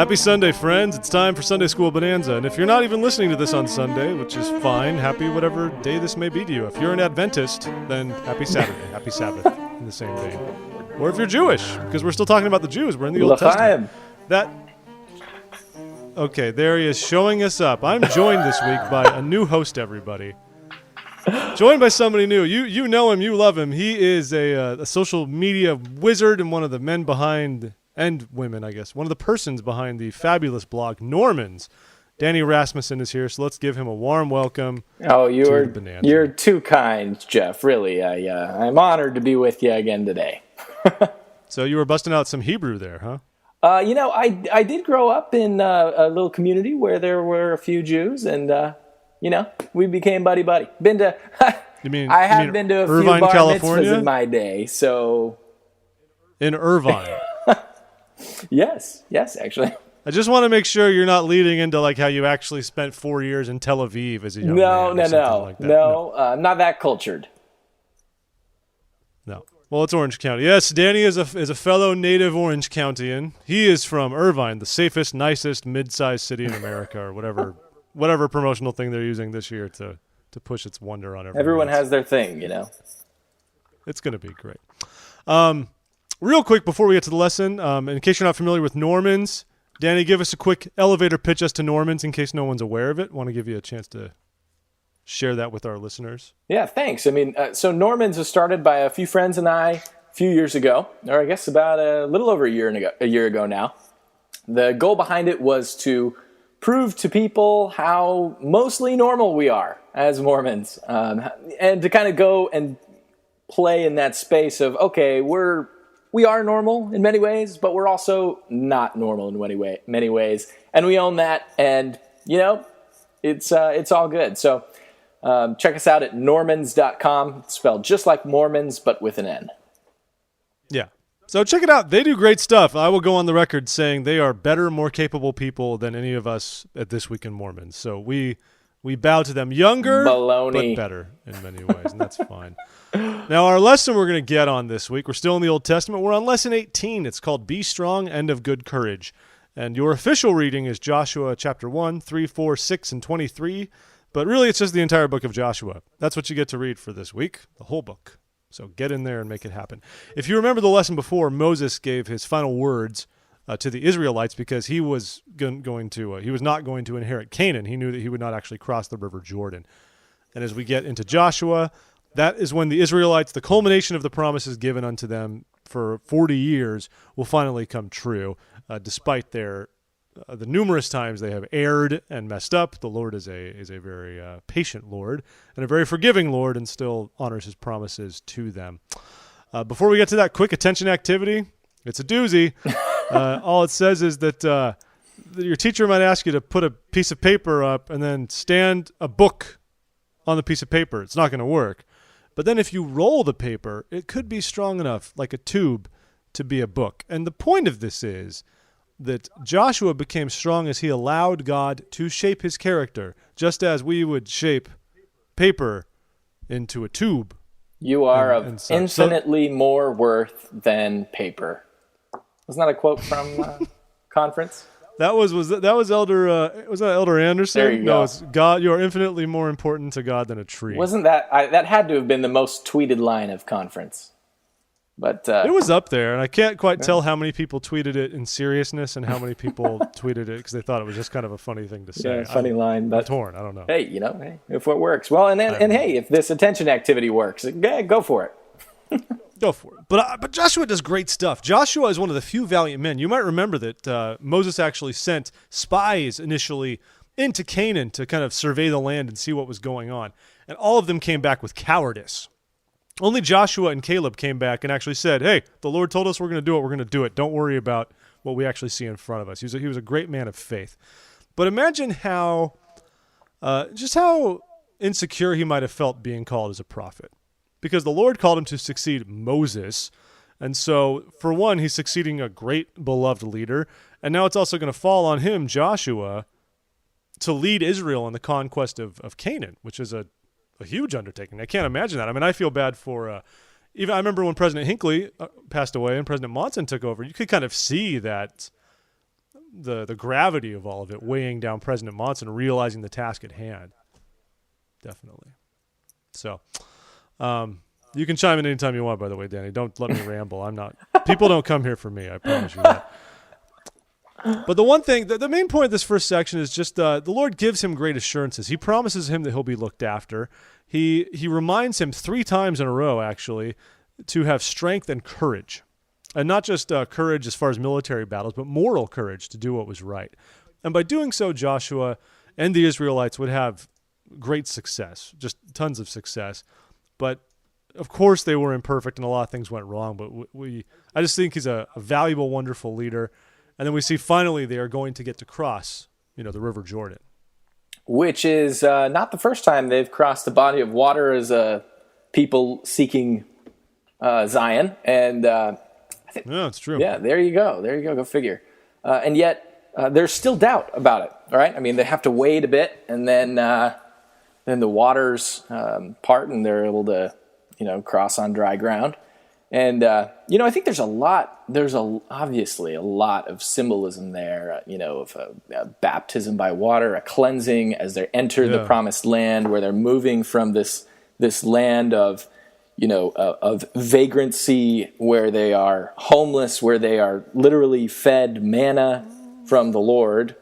Happy Sunday, friends. It's time for Sunday School Bonanza. And if you're not even listening to this on Sunday, which is fine, happy whatever day this may be to you. If you're an Adventist, then happy Saturday, happy Sabbath in the same vein. Or if you're Jewish, because we're still talking about the Jews. We're in the Old Testament. Okay, there he is showing us up. I'm joined this week by a new host, everybody. Joined by somebody new. You know him, you love him. He is a social media wizard and one of the men behind, and women, I guess, one of the persons behind the fabulous blog Normans. Danny Rasmussen is here, so let's give him a warm welcome. Oh, you're too kind, Jeff. Really, I'm honored to be with you again today. So you were busting out some Hebrew there, huh? I did grow up in a little community where there were a few Jews, and we became buddy-buddy. Been to, I have been to a Irvine, few bar California? mitzvahs in my day, so. In Irvine. Yes, actually. I just want to make sure you're not leading into like how you actually spent 4 years in Tel Aviv as a young man. No, not that cultured. No. Well, it's Orange County. Yes, Danny is a fellow native Orange Countian. He is from Irvine, the safest, nicest, mid-sized city in America, or whatever promotional thing they're using this year to push its wonder on everyone. Everyone has their thing, It's going to be great. Real quick before we get to the lesson, in case you're not familiar with Normans, Danny, give us a quick elevator pitch us to Normans in case no one's aware of it. Want to give you a chance to share that with our listeners. Yeah, thanks. So Normans was started by a few friends and I a few years ago, or I guess about a little over a year ago now. The goal behind it was to prove to people how mostly normal we are as Mormons, and to kind of go and play in that space of, okay, we are normal in many ways, but we're also not normal in many ways, and we own that, and it's all good. So check us out at normans.com. It's spelled just like Mormons, but with an N. Yeah. So check it out. They do great stuff. I will go on the record saying they are better, more capable people than any of us at This Week in Mormons. So we bow to them. Younger, baloney, but better in many ways, and that's fine. Now, our lesson we're going to get on this week, we're still in the Old Testament. We're on Lesson 18. It's called Be Strong and of Good Courage. And your official reading is Joshua chapter 1, 3, 4, 6, and 23. But really, it's just the entire book of Joshua. That's what you get to read for this week, the whole book. So get in there and make it happen. If you remember the lesson before, Moses gave his final words to the Israelites because he was he was not going to inherit Canaan. He knew that he would not actually cross the river Jordan. And as we get into Joshua, that is when the Israelites, the culmination of the promises given unto them for 40 years, will finally come true, despite the numerous times they have erred and messed up. The Lord is a very patient Lord and a very forgiving Lord, and still honors his promises to them. Before we get to that quick attention activity, it's a doozy. All it says is that your teacher might ask you to put a piece of paper up and then stand a book on the piece of paper. It's not going to work. But then if you roll the paper, it could be strong enough, like a tube, to be a book. And the point of this is that Joshua became strong as he allowed God to shape his character, just as we would shape paper into a tube. You are of infinitely more worth than paper. Wasn't that a quote from conference? That was Elder was that Elder Anderson? There you go. No, it's God. You are infinitely more important to God than a tree. Wasn't that that had to have been the most tweeted line of conference? But it was up there, and I can't quite tell how many people tweeted it in seriousness and how many people tweeted it because they thought it was just kind of a funny thing to say. Yeah, funny line. I'm torn. I don't know. Hey, if it works, well, and hey, if this attention activity works, go for it. Go for it. But Joshua does great stuff. Joshua is one of the few valiant men. You might remember that Moses actually sent spies initially into Canaan to kind of survey the land and see what was going on, and all of them came back with cowardice. Only Joshua and Caleb came back and actually said, hey, the Lord told us we're going to do it. We're going to do it. Don't worry about what we actually see in front of us. He was a great man of faith. But imagine how insecure he might have felt being called as a prophet. Because the Lord called him to succeed Moses. And so, for one, he's succeeding a great beloved leader. And now it's also going to fall on him, Joshua, to lead Israel in the conquest of Canaan, which is a huge undertaking. I can't imagine that. I mean, I feel bad for even I remember when President Hinckley passed away and President Monson took over, you could kind of see that the gravity of all of it weighing down President Monson, realizing the task at hand. Definitely. So, you can chime in anytime you want, by the way, Danny. Don't let me ramble. People don't come here for me. I promise you that. But the one thing, the main point of this first section is just the Lord gives him great assurances. He promises him that he'll be looked after. He reminds him 3 times in a row, actually, to have strength and courage. And not just courage as far as military battles, but moral courage to do what was right. And by doing so, Joshua and the Israelites would have great success, just tons of success. But, of course, they were imperfect and a lot of things went wrong. But I just think he's a valuable, wonderful leader. And then we see finally they are going to get to cross, the River Jordan. Which is not the first time they've crossed the body of water as a people seeking Zion. And yeah, it's true. Yeah, there you go. Go figure. And yet there's still doubt about it. All right. I mean, they have to wait a bit, and then the waters part, and they're able to, cross on dry ground. And I think there's obviously a lot of symbolism there. Of a baptism by water, a cleansing as they enter the promised land, where they're moving from this land of vagrancy, where they are homeless, where they are literally fed manna from the Lord,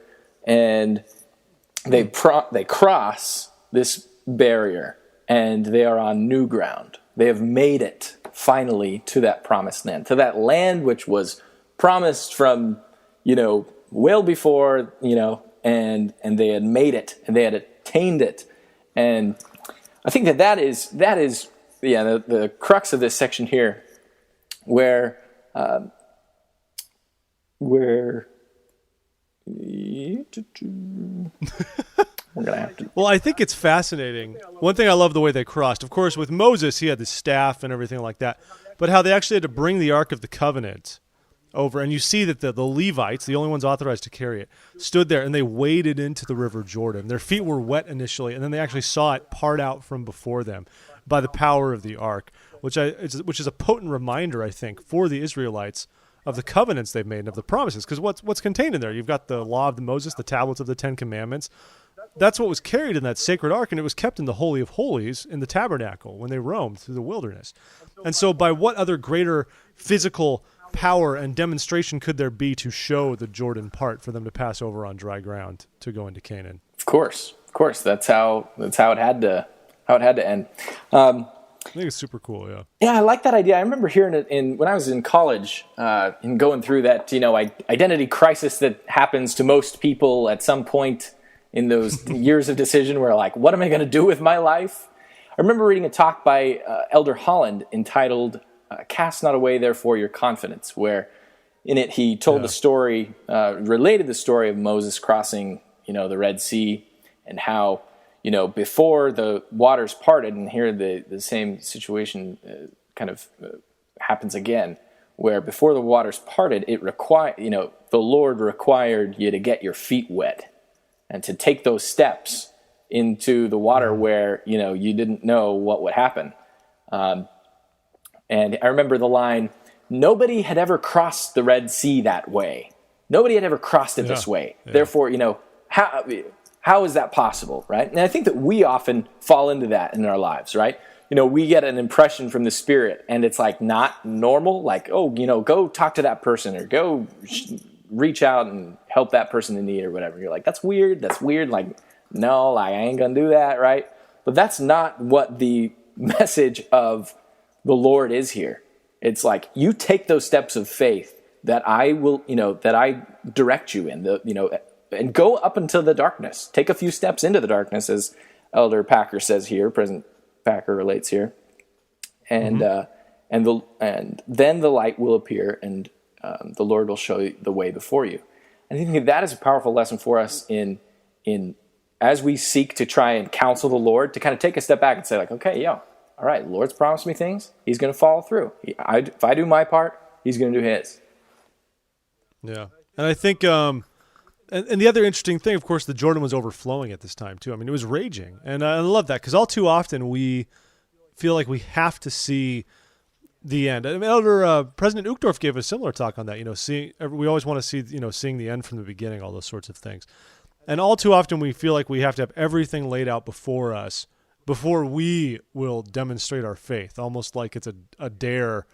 and they cross this barrier, and they are on new ground. They have made it finally to that promised land, to that land which was promised from well before, and they had made it, and they had attained it. And I think that is the crux of this section here, where we're gonna have to. Well, I think it's fascinating. One thing I love the way they crossed. Of course, with Moses, he had the staff and everything like that, but how they actually had to bring the Ark of the Covenant over, and you see that the Levites, the only ones authorized to carry it, stood there and they waded into the River Jordan. Their feet were wet initially, and then they actually saw it part out from before them by the power of the Ark, which is a potent reminder, I think, for the Israelites of the covenants they've made and of the promises. Because what's contained in there? You've got the law of Moses, the tablets of the 10 Commandments. That's what was carried in that sacred ark, and it was kept in the Holy of Holies in the tabernacle when they roamed through the wilderness. And so by what other greater physical power and demonstration could there be to show the Jordan part for them to pass over on dry ground to go into Canaan? Of course. That's how it had to end. I think it's super cool, yeah. Yeah, I like that idea. I remember hearing it when I was in college, and going through that, identity crisis that happens to most people at some point in those years of decision, where like, what am I going to do with my life? I remember reading a talk by Elder Holland entitled "Cast Not Away Therefore Your Confidence," where in it he told the story, related the story of Moses crossing, the Red Sea, and how, before the waters parted, and here the same situation happens again, where before the waters parted, the Lord required you to get your feet wet and to take those steps into the water where, you didn't know what would happen. And I remember the line, nobody had ever crossed the Red Sea that way. Nobody had ever crossed it this way. Yeah. Therefore, how is that possible, right? And I think that we often fall into that in our lives, right? We get an impression from the Spirit, and it's like not normal. Like, go talk to that person, or go reach out and help that person in need, or whatever. You're like, that's weird. Like, no, I ain't gonna do that, right? But that's not what the message of the Lord is here. It's like, you take those steps of faith that I will, that I direct you in, and go up into the darkness. Take a few steps into the darkness, as Elder Packer says here. President Packer relates here, and and then the light will appear, and the Lord will show you the way before you. And I think that is a powerful lesson for us in as we seek to try and counsel the Lord, to kind of take a step back and say, like, okay, all right, the Lord's promised me things. He's going to follow through. If I do my part, He's going to do His. Yeah, and I think. And the other interesting thing, of course, the Jordan was overflowing at this time, too. I mean, it was raging. And I love that, because all too often we feel like we have to see the end. I mean, Elder President Uchtdorf gave a similar talk on that. We always want to see, seeing the end from the beginning, all those sorts of things. And all too often we feel like we have to have everything laid out before us before we will demonstrate our faith, almost like it's a dare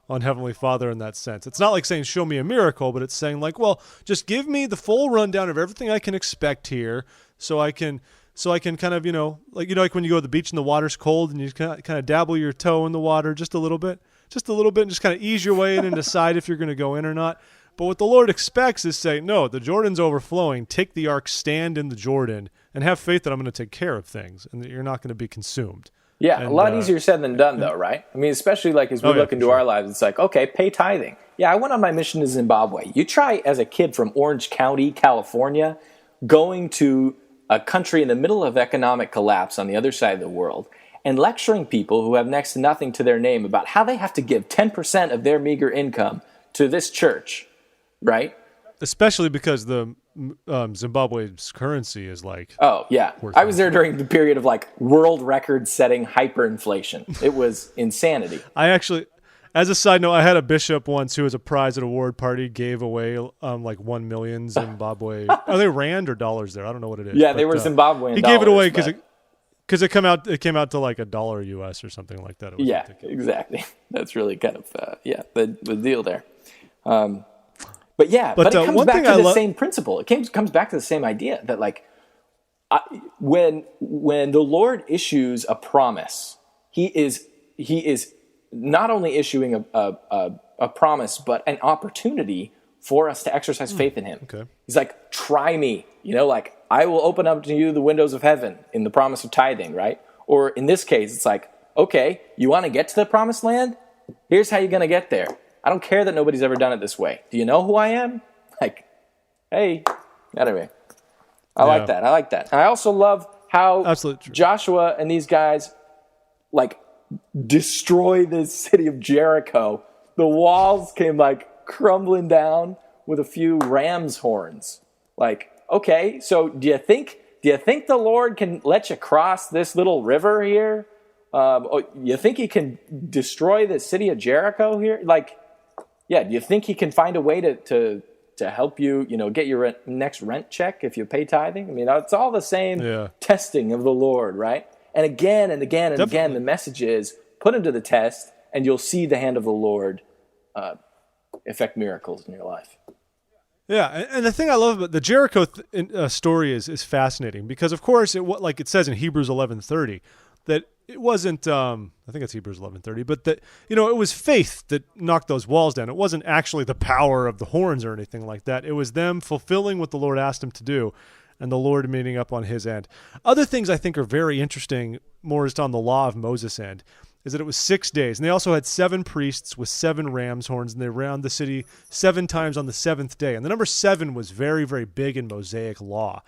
on Heavenly Father in that sense. It's not like saying, show me a miracle, but it's saying like, well, just give me the full rundown of everything I can expect here so I can kind of, like when you go to the beach and the water's cold and you kind of dabble your toe in the water just a little bit, and just kind of ease your way in and decide if you're going to go in or not. But what the Lord expects is say, no, the Jordan's overflowing. Take the ark, stand in the Jordan, and have faith that I'm going to take care of things and that you're not going to be consumed. Yeah, a lot easier said than done, though, right? I mean, especially like as we look into our lives, it's like, okay, pay tithing. Yeah, I went on my mission to Zimbabwe. You try as a kid from Orange County, California, going to a country in the middle of economic collapse on the other side of the world and lecturing people who have next to nothing to their name about how they have to give 10% of their meager income to this church. Right? Especially because the Zimbabwe's currency is like... Oh, yeah. I was there during the period of like world record-setting hyperinflation. It was insanity. I actually, as a side note, I had a bishop once who was a prize at a award party, gave away like 1 million Zimbabwe... Are they rand or dollars there? I don't know what it is. Yeah, they were Zimbabwean He gave it away because it came out to like $1 US or something like that. It was ridiculous. Exactly. That's really kind of, the deal there. But it comes back to the same principle. It comes back to the same idea that like when the Lord issues a promise, he is not only issuing a promise but an opportunity for us to exercise faith in him. Okay. He's like, try me, like I will open up to you the windows of heaven in the promise of tithing, right? Or in this case, it's like, okay, you want to get to the promised land? Here's how you're going to get there. I don't care that nobody's ever done it this way. Do you know who I am? Like, hey. Anyway, I like that. I also love how Joshua and these guys, like, destroy the city of Jericho. The walls came, like, crumbling down with a few ram's horns. Like, okay, so do you think the Lord can let you cross this little river here? You think he can destroy the city of Jericho here? Like, yeah, do you think he can find a way to help you, get your next rent check if you pay tithing? I mean, it's all the same testing of the Lord, right? And again and again and again, the message is put him to the test, and you'll see the hand of the Lord effect miracles in your life. Yeah, and the thing I love about the Jericho story is fascinating because, of course, like it says in Hebrews 11:30, that it wasn't, I think it's Hebrews 11:30, but that, it was faith that knocked those walls down. It wasn't actually the power of the horns or anything like that. It was them fulfilling what the Lord asked them to do and the Lord meeting up on his end. Other things I think are very interesting, more just on the law of Moses' end, is that it was 6 days. And they also had 7 priests with 7 ram's horns, and they ran the city 7 times on the 7th day. And the number 7 was very, very big in Mosaic law.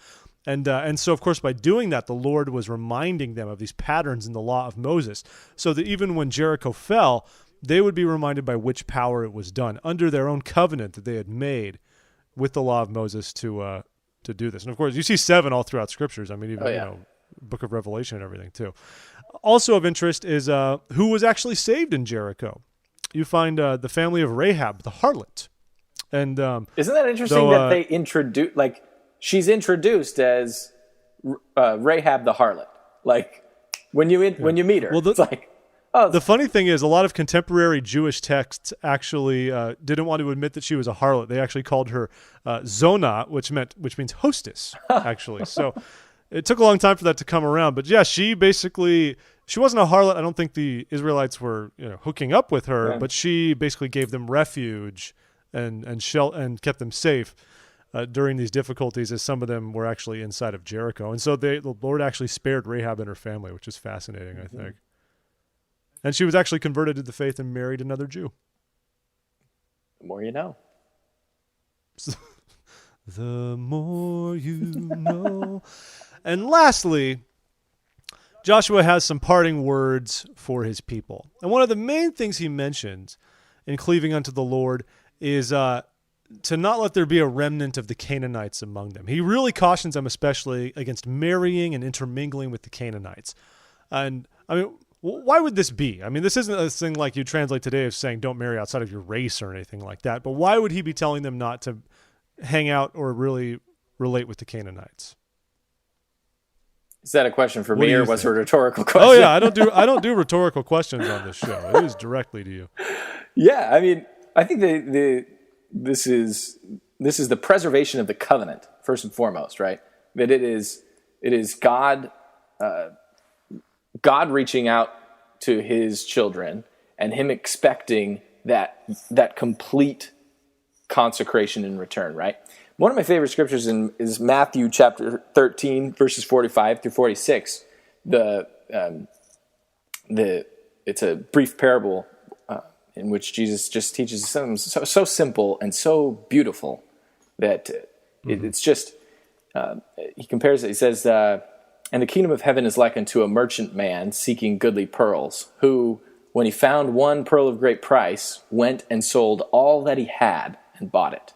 And so, of course, by doing that, the Lord was reminding them of these patterns in the law of Moses, so that even when Jericho fell, they would be reminded by which power it was done under their own covenant that they had made with the law of Moses to do this. And, of course, you see 7 all throughout Scriptures. I mean, even Book of Revelation and everything, too. Also of interest is who was actually saved in Jericho. You find the family of Rahab, the harlot. And isn't that interesting that they introduce, like, she's introduced as Rahab the harlot. Like when you meet her, it's like, oh. The funny thing is, a lot of contemporary Jewish texts actually didn't want to admit that she was a harlot. They actually called her Zona, which means hostess. Actually, so it took a long time for that to come around. But yeah, she wasn't a harlot. I don't think the Israelites were hooking up with her, but she basically gave them refuge and kept them safe during these difficulties, as some of them were actually inside of Jericho. And so the Lord actually spared Rahab and her family, which is fascinating, I think. And she was actually converted to the faith and married another Jew. The more you know. The more you know. And lastly, Joshua has some parting words for his people. And one of the main things he mentions in cleaving unto the Lord is to not let there be a remnant of the Canaanites among them. He really cautions them especially against marrying and intermingling with the Canaanites. And I mean, why would this be? I mean, this isn't a thing like you translate today of saying don't marry outside of your race or anything like that. But why would he be telling them not to hang out or really relate with the Canaanites? Is that a question for What me, do or you was it think? a rhetorical question? Oh yeah, I don't do rhetorical questions on this show. It is directly to you. Yeah, I mean, I think this is the preservation of the covenant first and foremost, right? That it is God reaching out to His children and Him expecting that complete consecration in return, right? One of my favorite scriptures is Matthew chapter 13, verses 45 through 46. It's a brief parable in which Jesus just teaches something so simple and so beautiful that it's just, he compares it, he says, and the kingdom of heaven is like unto a merchant man seeking goodly pearls, who, when he found one pearl of great price, went and sold all that he had and bought it,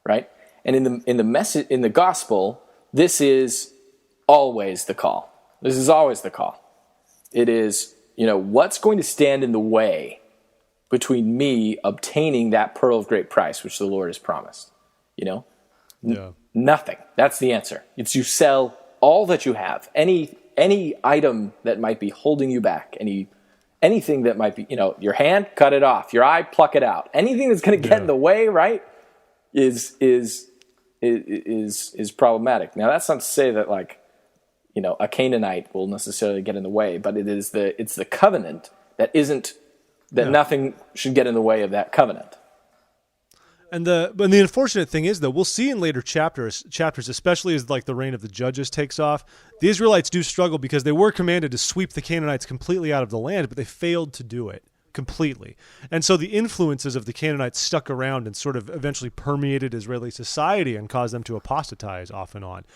right? And in the gospel, this is always the call. This is always the call. It is, what's going to stand in the way between me obtaining that pearl of great price, which the Lord has promised? Nothing. That's the answer. It's you sell all that you have, any item that might be holding you back, anything that might be, your hand, cut it off, your eye, pluck it out. Anything that's going to get in the way, right, is problematic. Now, that's not to say that a Canaanite will necessarily get in the way, but it's the covenant that nothing should get in the way of that covenant. And the unfortunate thing is, though, we'll see in later chapters, especially as the reign of the judges takes off, the Israelites do struggle because they were commanded to sweep the Canaanites completely out of the land, but they failed to do it completely. And so the influences of the Canaanites stuck around and sort of eventually permeated Israeli society and caused them to apostatize off and on.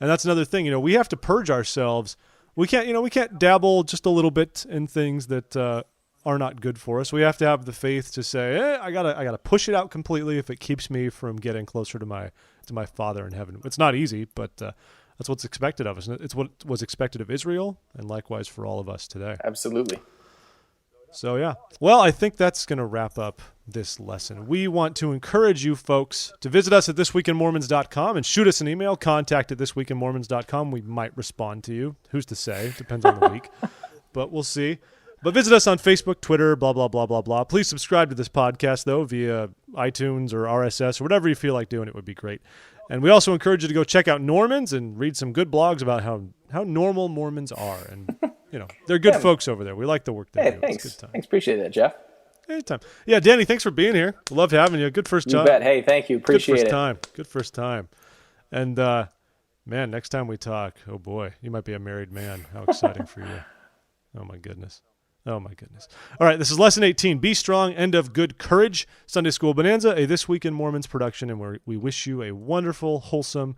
And that's another thing, we have to purge ourselves. We can't dabble just a little bit in things that are not good for us. We have to have the faith to say, I gotta push it out completely if it keeps me from getting closer to my Father in heaven. It's not easy, but that's what's expected of us. It's what was expected of Israel, and likewise for all of us today. Absolutely. So yeah. Well, I think that's going to wrap up this lesson. We want to encourage you folks to visit us at thisweekinmormons.com and shoot us an email, contact@thisweekinmormons.com. We might respond to you. Who's to say? Depends on the week. But we'll see. But visit us on Facebook, Twitter, blah, blah, blah, blah, blah. Please subscribe to this podcast, though, via iTunes or RSS or whatever you feel like doing. It would be great. And we also encourage you to go check out Normans and read some good blogs about how normal Mormons are. And, they're good folks over there. We like the work they do. Thanks. It's a good time. Thanks. Appreciate that, Jeff. Anytime. Yeah, Danny, thanks for being here. Loved having you. Good first time. You bet. Hey, thank you. Appreciate it. Good first time. And, man, next time we talk, oh boy, you might be a married man. How exciting for you. Oh my goodness. All right, this is Lesson 18. Be strong and of good courage. Sunday School Bonanza, a This Week in Mormons production, and we wish you a wonderful, wholesome,